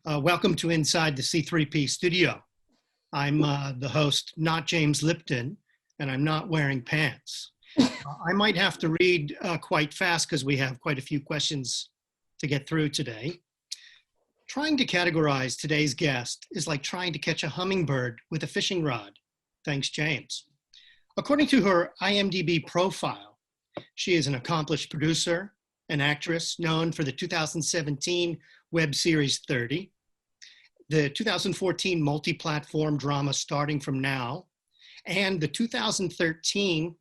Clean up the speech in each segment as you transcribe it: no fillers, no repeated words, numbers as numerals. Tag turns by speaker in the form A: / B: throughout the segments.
A: Welcome to Inside the C3P Studio. I'm the host, not James Lipton, and I'm not wearing pants. I might have to read quite fast because we have quite a few questions to get through today. Trying to categorize today's guest is like trying to catch a hummingbird with a fishing rod. Thanks, James. According to her IMDb profile, she is an accomplished producer, an actress known for the 2017 web series 30, the 2014 multi-platform drama Starting From Now, and the 2013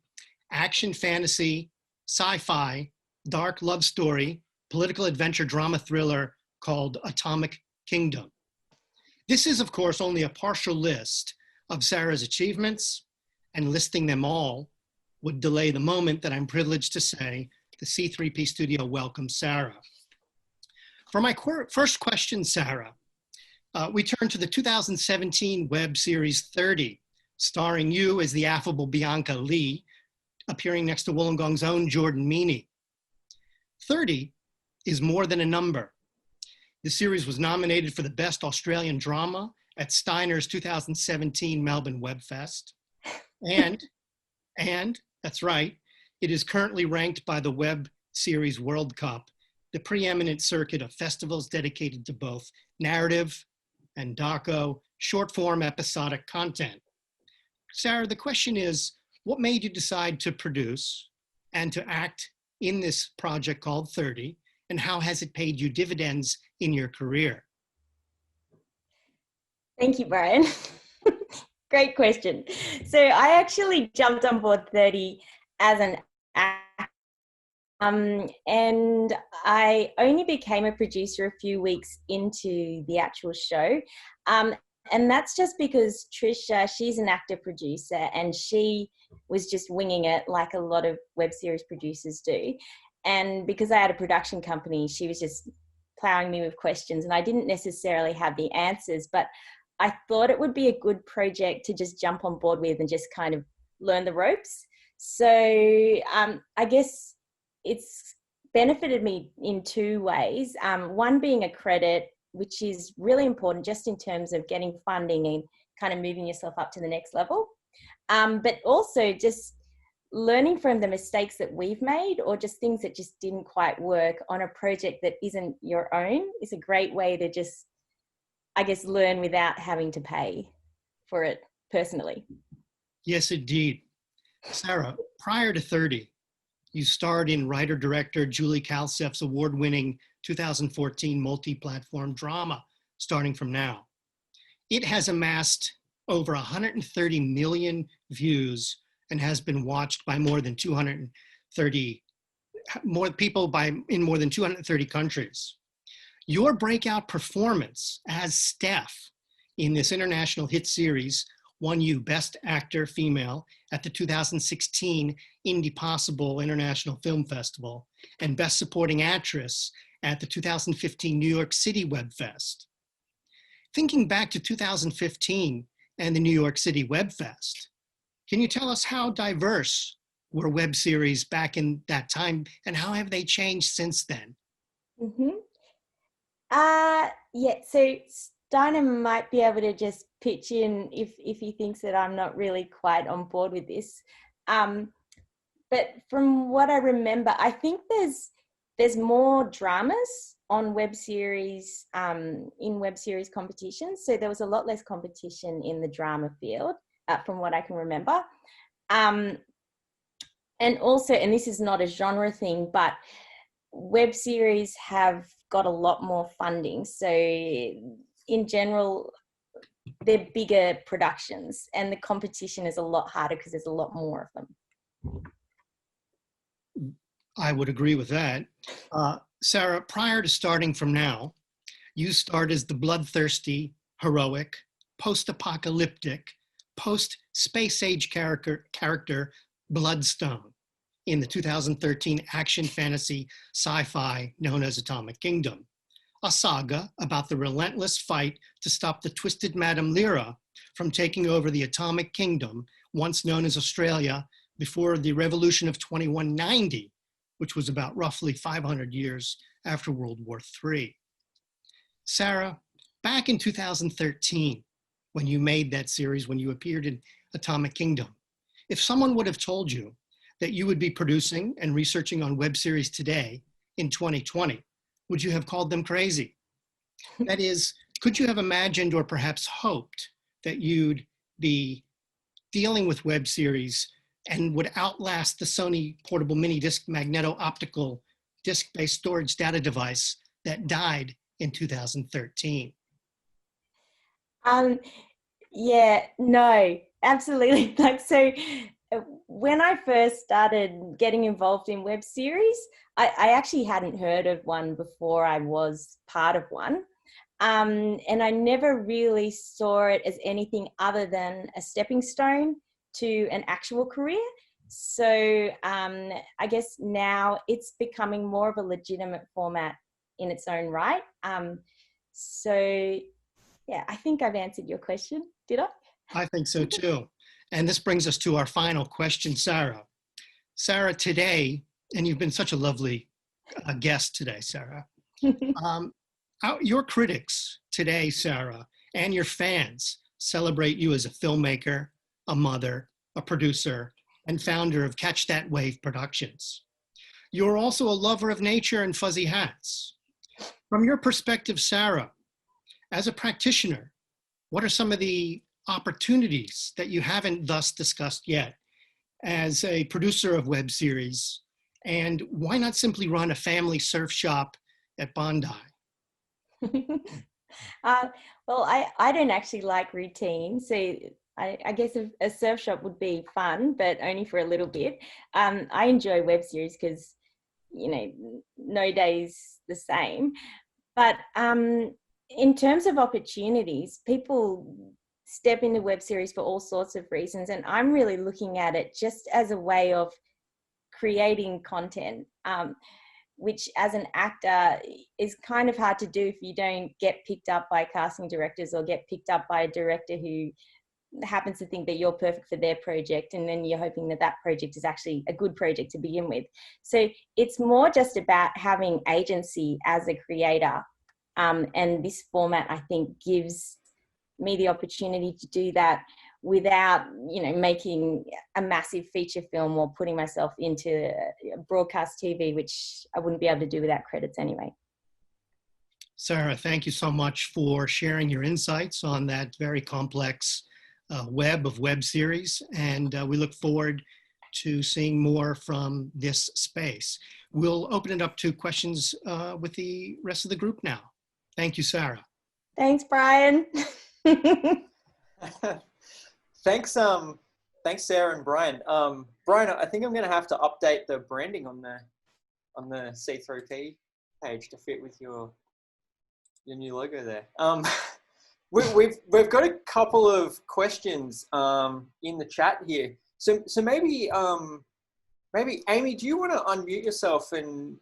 A: action fantasy, sci-fi, dark love story, political adventure drama thriller called Atomic Kingdom. This is, of course, only a partial list of Sarah's achievements, and listing them all would delay the moment that I'm privileged to say the C3P Studio welcomes Sarah. For my first question, Sarah, we turn to the 2017 web series 30, starring you as the affable Bianca Lee, appearing next to Wollongong's own Jordan Meaney. 30 is more than a number. The series was nominated for the Best Australian Drama at Steiner's 2017 Melbourne Webfest. And that's right, it is currently ranked by the Web Series World Cup, the preeminent circuit of festivals dedicated to both narrative and doco, short-form episodic content. Sarah, the question is, what made you decide to produce and to act in this project called 30, and how has it paid you dividends in your career?
B: Thank you, Brian. Great question. So I actually jumped on board 30 as an actor, and I only became a producer a few weeks into the actual show. And that's just because Trisha, she's an actor producer, and she was just winging it like a lot of web series producers do. And because I had a production company, she was just plowing me with questions, and I didn't necessarily have the answers, but I thought it would be a good project to just jump on board with and just kind of learn the ropes. So I guess it's benefited me in two ways. One being a credit, which is really important just in terms of getting funding and kind of moving yourself up to the next level. But also just learning from the mistakes that we've made, or just things that just didn't quite work on a project that isn't your own, is a great way to just, I guess, learn without having to pay for it personally.
A: Yes, indeed. Sarah, prior to 30, you starred in writer-director Julie Kalseff's award-winning 2014 multi-platform drama, Starting From Now. It has amassed over 130 million views and has been watched by more than 230 in more than 230 countries. Your breakout performance as Steph in this international hit series won you Best Actor Female at the 2016 Indiepossible International Film Festival and Best Supporting Actress at the 2015 New York City Webfest. Thinking back to 2015 and the New York City Webfest, can you tell us how diverse were web series back in that time, and how have they changed since then?
B: Yeah, so Steiner might be able to just pitch in if he thinks that I'm not really quite on board with this. But from what I remember, I think there's more dramas on web series, in web series competitions. So there was a lot less competition in the drama field, from what I can remember. And also, and this is not a genre thing, but web series have got a lot more funding. So in general, they're bigger productions, and the competition is a lot harder because there's a lot more of them.
A: I would agree with that. Sarah, prior to Starting From Now, you starred as the bloodthirsty, heroic, post-apocalyptic, post-space age character Bloodstone in the 2013 action fantasy sci-fi known as Atomic Kingdom, a saga about the relentless fight to stop the twisted Madame Lyra from taking over the Atomic Kingdom, once known as Australia, before the Revolution of 2190, which was about roughly 500 years after World War III. Sarah, back in 2013, when you made that series, when you appeared in Atomic Kingdom, if someone would have told you that you would be producing and researching on web series today in 2020, would you have called them crazy? That is, could you have imagined or perhaps hoped that you'd be dealing with web series and would outlast the Sony portable mini disc magneto-optical disc-based storage data device that died in 2013?
B: Yeah, no, absolutely. When I first started getting involved in web series, I actually hadn't heard of one before I was part of one. And I never really saw it as anything other than a stepping stone to an actual career. So I guess now it's becoming more of a legitimate format in its own right. So yeah, I think I've answered your question. Did I?
A: I think so too. And this brings us to our final question, Sarah. Sarah, today, and you've been such a lovely guest today, Sarah. Your critics today, Sarah, and your fans celebrate you as a filmmaker, a mother, a producer, and founder of Catch That Wave Productions. You're also a lover of nature and fuzzy hats. From your perspective, Sarah, as a practitioner, what are some of the opportunities that you haven't thus discussed yet as a producer of web series? And why not simply run a family surf shop at Bondi?
B: Well, I don't actually like routine, so I guess a surf shop would be fun, but only for a little bit. I enjoy web series because, no day's the same. But in terms of opportunities, people step into web series for all sorts of reasons, and I'm really looking at it just as a way of creating content, which as an actor is kind of hard to do if you don't get picked up by casting directors or get picked up by a director who happens to think that you're perfect for their project, and then you're hoping that that project is actually a good project to begin with. So it's more just about having agency as a creator, and this format, I think, gives me the opportunity to do that without, making a massive feature film or putting myself into broadcast TV, which I wouldn't be able to do without credits anyway.
A: Sarah, thank you so much for sharing your insights on that very complex web of web series. And we look forward to seeing more from this space. We'll open it up to questions with the rest of the group now. Thank you, Sarah.
B: Thanks, Brian.
C: Thanks, Sarah and Brian. Brian, I think I'm going to have to update the branding on the C3P page to fit with your new logo there. We've got a couple of questions in the chat here. So maybe Amy, do you want to unmute yourself and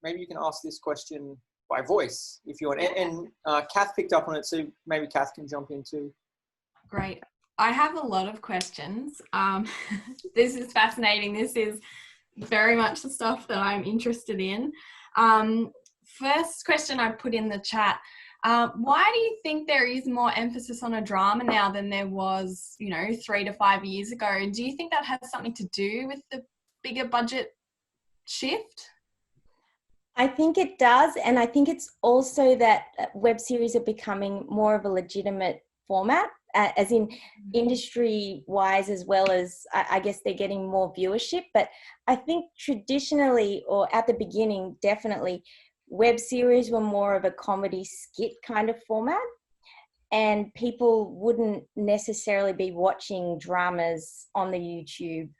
C: maybe you can ask this question by voice if you want. And Kath picked up on it, so maybe Kath can jump in too.
D: Great. I have a lot of questions. This is fascinating. This is very much the stuff that I'm interested in. First question I put in the chat. Why do you think there is more emphasis on a drama now than there was, 3 to 5 years ago? Do you think that has something to do with the bigger budget shift?
B: I think it does. And I think it's also that web series are becoming more of a legitimate format, as in industry-wise, as well as, I guess, they're getting more viewership. But I think traditionally, or at the beginning, definitely, web series were more of a comedy skit kind of format. And people wouldn't necessarily be watching dramas on the YouTube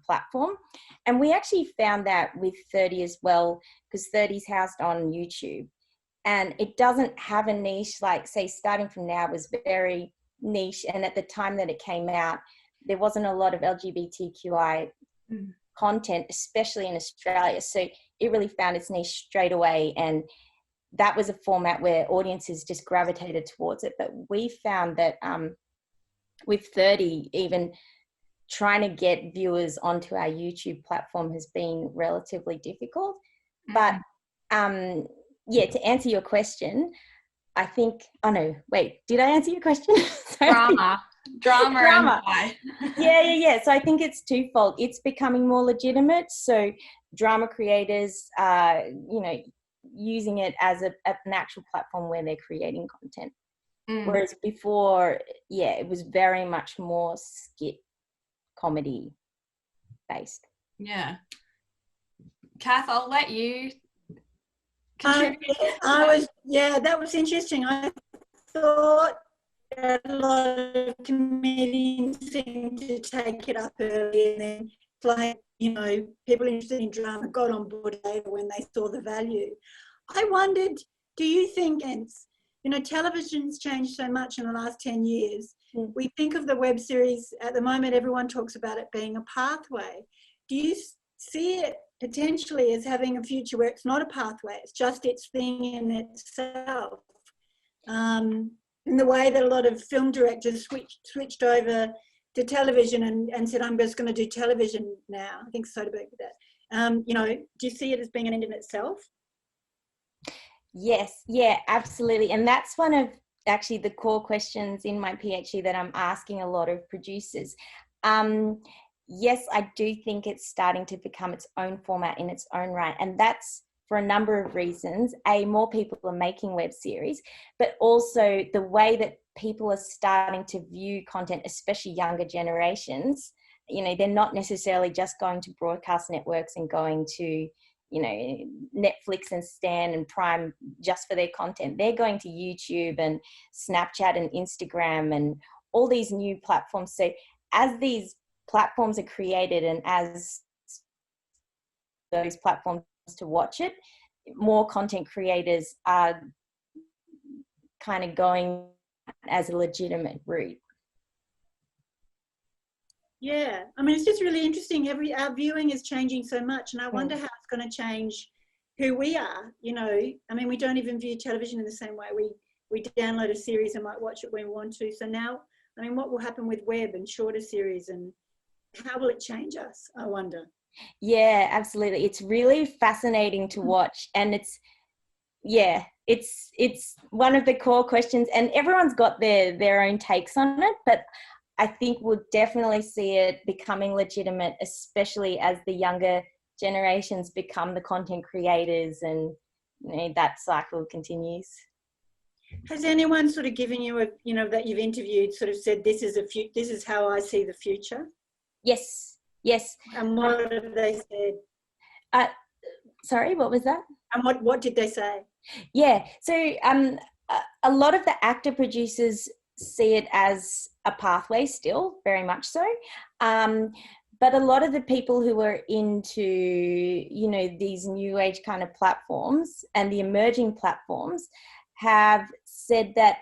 B: platform. And we actually found that with 30 as well, because 30's housed on YouTube. And it doesn't have a niche, like, say, Starting From Now was very niche. And at the time that it came out, there wasn't a lot of LGBTQI content, especially in Australia. So it really found its niche straight away. And that was a format where audiences just gravitated towards it. But we found that with 30, even trying to get viewers onto our YouTube platform has been relatively difficult. But yeah, to answer your question, I think, oh no, wait, did I answer your question? Sorry.
D: Drama
B: Drama.
D: and why?
B: Yeah. So I think it's twofold. It's becoming more legitimate. So drama creators are, using it as an actual platform where they're creating content. Whereas before, it was very much more skit comedy based.
D: Yeah. Kath, I'll let you contribute.
E: That was interesting. I thought a lot of comedians seemed to take it up early, and then people interested in drama got on board later when they saw the value. I wondered, do you think, television's changed so much in the last 10 years. We think of the web series at the moment, everyone talks about it being a pathway. Do you see it potentially as having a future where it's not a pathway, it's just its thing in itself? In the way that a lot of film directors switched over to television and said, I'm just going to do television now. I think Soderbergh did that. Do you see it as being an end in itself?
B: Yes, yeah, absolutely. And that's one of actually the core questions in my PhD that I'm asking a lot of producers. Yes, I do think it's starting to become its own format in its own right. And that's for a number of reasons. More people are making web series, but also the way that people are starting to view content, especially younger generations. They're not necessarily just going to broadcast networks and going to Netflix and Stan and Prime just for their content. They're going to YouTube and Snapchat and Instagram and all these new platforms. So as these platforms are created and as those platforms to watch it, more content creators are kind of going as a legitimate route.
E: Yeah, it's just really interesting. Our viewing is changing so much, and I wonder how it's going to change who we are. We don't even view television in the same way. We download a series and might watch it when we want to. So now, what will happen with web and shorter series, and how will it change us? I wonder.
B: Yeah, absolutely. It's really fascinating to watch, and it's one of the core questions, and everyone's got their own takes on it, but I think we'll definitely see it becoming legitimate, especially as the younger generations become the content creators, and that cycle continues.
E: Has anyone sort of given you that you've interviewed sort of said, this is how I see the future?
B: Yes.
E: And what have they said?
B: Sorry, what was that?
E: And what did they say?
B: Yeah, so a lot of the actor producers see it as a pathway still, very much so. But a lot of the people who are into, these new age kind of platforms and the emerging platforms have said that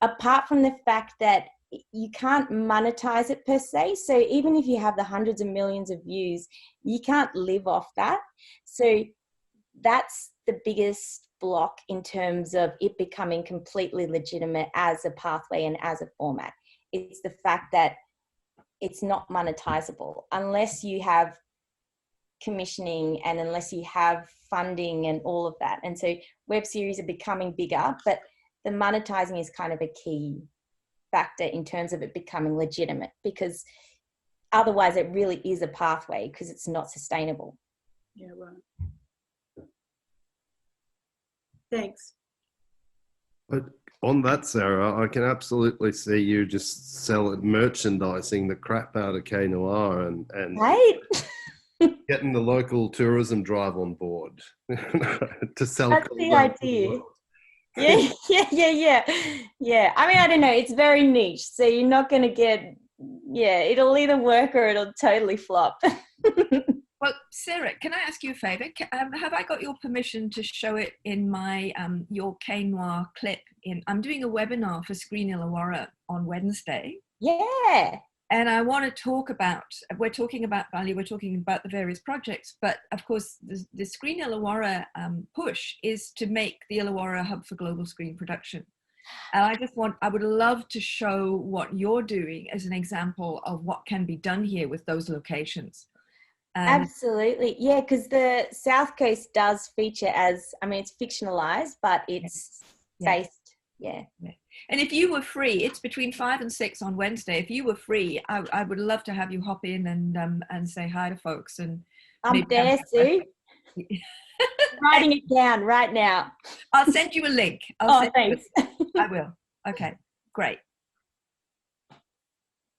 B: apart from the fact that you can't monetize it per se, so even if you have the hundreds of millions of views, you can't live off that. So that's the biggest block in terms of it becoming completely legitimate as a pathway and as a format. It's the fact that it's not monetizable unless you have commissioning and unless you have funding and all of that. And so web series are becoming bigger, but the monetizing is kind of a key factor in terms of it becoming legitimate, because otherwise it really is a pathway because it's not sustainable.
E: Yeah, right. Thanks.
F: But on that, Sarah, I can absolutely see you just merchandising the crap out of K-Noir and
B: Right?
F: getting the local tourism drive on board to sell.
B: That's the idea. Yeah. I don't know. It's very niche, so you're not going to get. Yeah, it'll either work or it'll totally flop.
G: Well, Sarah, can I ask you a favour? Have I got your permission to show it in my your K-Noir clip? I'm doing a webinar for Screen Illawarra on Wednesday.
B: Yeah.
G: And I want to talk about, we're talking about value, we're talking about the various projects, but of course the Screen Illawarra push is to make the Illawarra a hub for global screen production. And I would love to show what you're doing as an example of what can be done here with those locations.
B: Absolutely. Yeah, because the South Coast does feature as, it's fictionalized, but it's based Yeah.
G: And if you were free, it's between 5 and 6 on Wednesday. If you were free, I would love to have you hop in and say hi to folks. And
B: I'm there, Sue. Writing it down right now.
G: I'll send you a link.
B: Thanks.
G: I will. Okay, great.